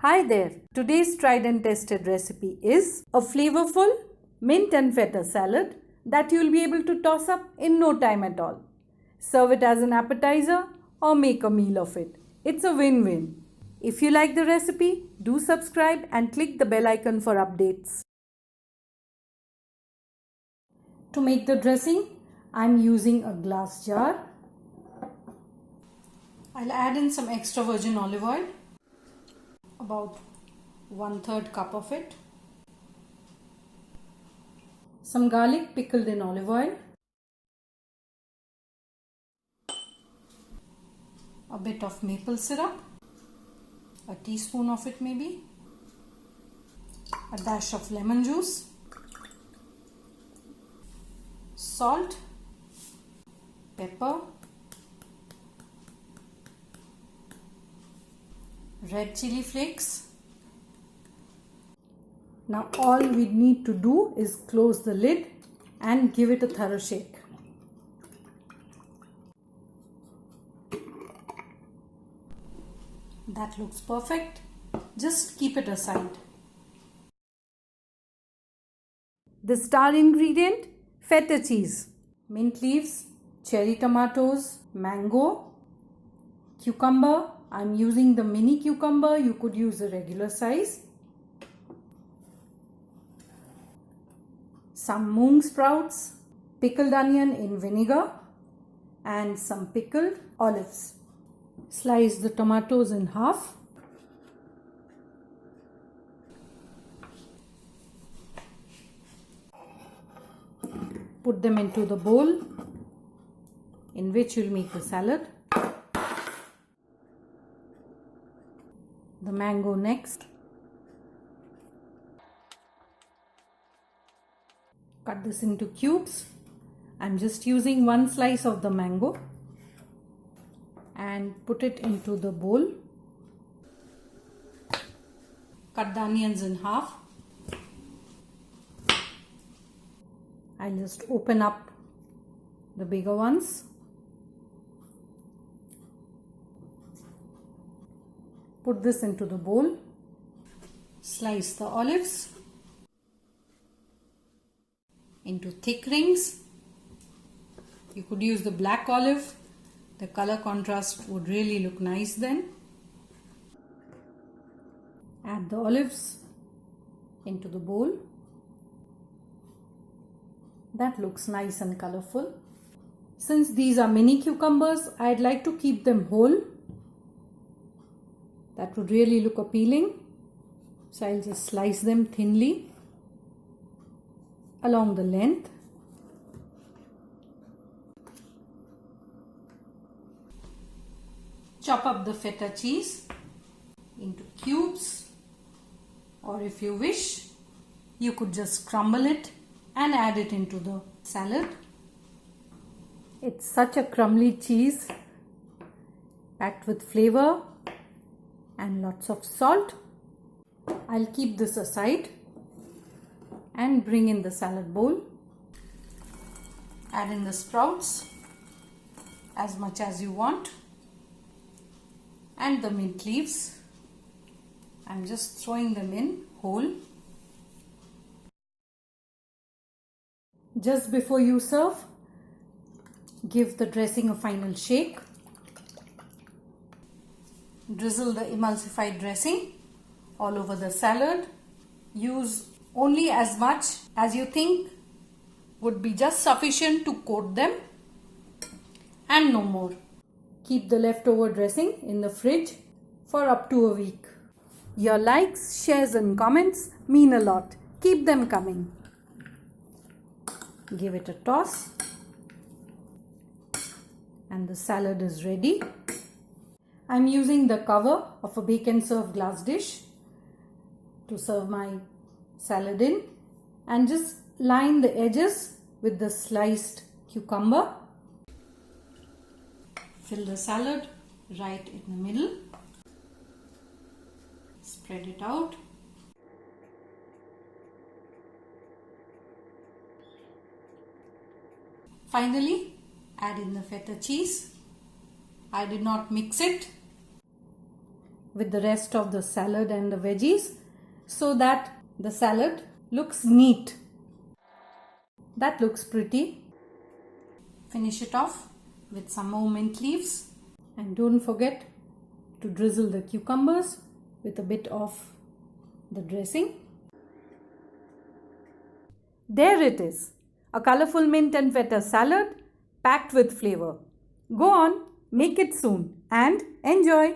Hi there. Today's tried and tested recipe is a flavorful mint and feta salad that you'll be able to toss up in no time at all. Serve it as an appetizer or make a meal of it. It's a win-win. If you like the recipe, do subscribe and click the bell icon for updates. To make the dressing, I'm using a glass jar. I'll add in some extra virgin olive oil. About 1/3 cup of it. Some garlic pickled in olive oil. A bit of maple syrup. A teaspoon of it maybe. A dash of lemon juice. Salt. Pepper. Red chili flakes. Now all we need to do is close the lid and give it a thorough shake. That looks perfect. Just keep it aside. The star ingredient, feta cheese, mint leaves, cherry tomatoes, mango, cucumber. I'm using the mini cucumber, you could use a regular size. Some mung sprouts, pickled onion in vinegar, and some pickled olives. Slice the tomatoes in half. Put them into the bowl in which you'll make the salad. The mango next. Cut this into cubes. I'm just using one slice of the mango and put it into the bowl. Cut the onions in half. I'll just open up the bigger ones. Put this into the bowl. Slice the olives into thick rings. You could use the black olive. The color contrast would really look nice then. Add the olives into the bowl. That looks nice and colorful. Since these are mini cucumbers, I'd like to keep them whole. That would really look appealing. So I'll just slice them thinly along the length. Chop up the feta cheese into cubes, or if you wish, you could just crumble it and add it into the salad. It's such a crumbly cheese, packed with flavor and lots of salt. I'll keep this aside and bring in the salad bowl. Add in the sprouts as much as you want and the mint leaves. I'm just throwing them in whole. Just before you serve, give the dressing a final shake. Drizzle the emulsified dressing all over the salad. Use only as much as you think would be just sufficient to coat them and no more. Keep the leftover dressing in the fridge for up to a week. Your likes, shares and comments mean a lot. Keep them coming. Give it a toss and the salad is ready. I'm using the cover of a bake and serve glass dish to serve my salad in, and just line the edges with the sliced cucumber. Fill the salad right in the middle. Spread it out. Finally, add in the feta cheese. I did not mix it. with the rest of the salad and the veggies so that the salad looks neat. That looks pretty. Finish it off with some more mint leaves, and don't forget to drizzle the cucumbers with a bit of the dressing. There it is, a colorful mint and feta salad packed with flavor. Go on, make it soon and enjoy.